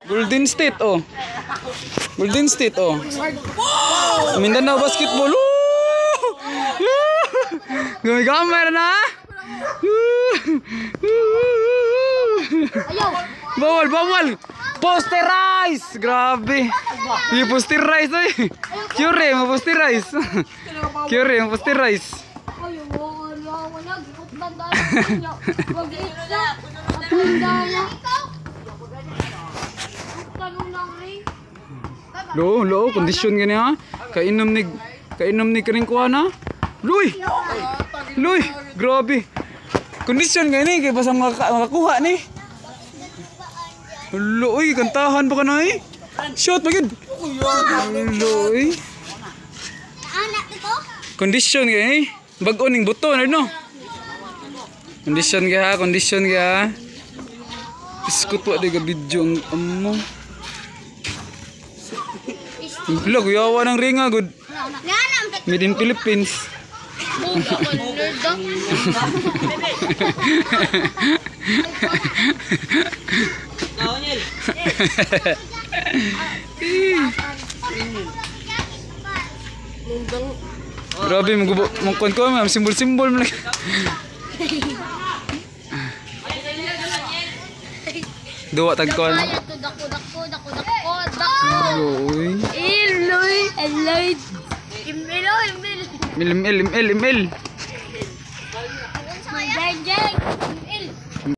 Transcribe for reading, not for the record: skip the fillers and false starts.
Golden State oh. Golden State oh. Mindanao basketball. Gumigamay na. Bawal, bawal. Posterize. Grabe. Yung posterize eh. Cure mo posterize. Cure mo posterize. Lo, kondisyon gani ha. Kainom ni karing kuha na. Luy! Luy! Grabe. Kondisyon gani kay basta makakuha ni. Luy, kantahan pa ka na eh. Shot bagid. Luy. Anak ito? Kondisyon gani. Bag-o ning buto no. Kondisyon ga, kondisyon ga. Iskut pa di ka video ang amo. Wala, kuyawa ng ringa, good. Made in Philippines. Grabe, mangkon ko, simbol-simbol mo lang. Dua tagkon. Iloy. Imil.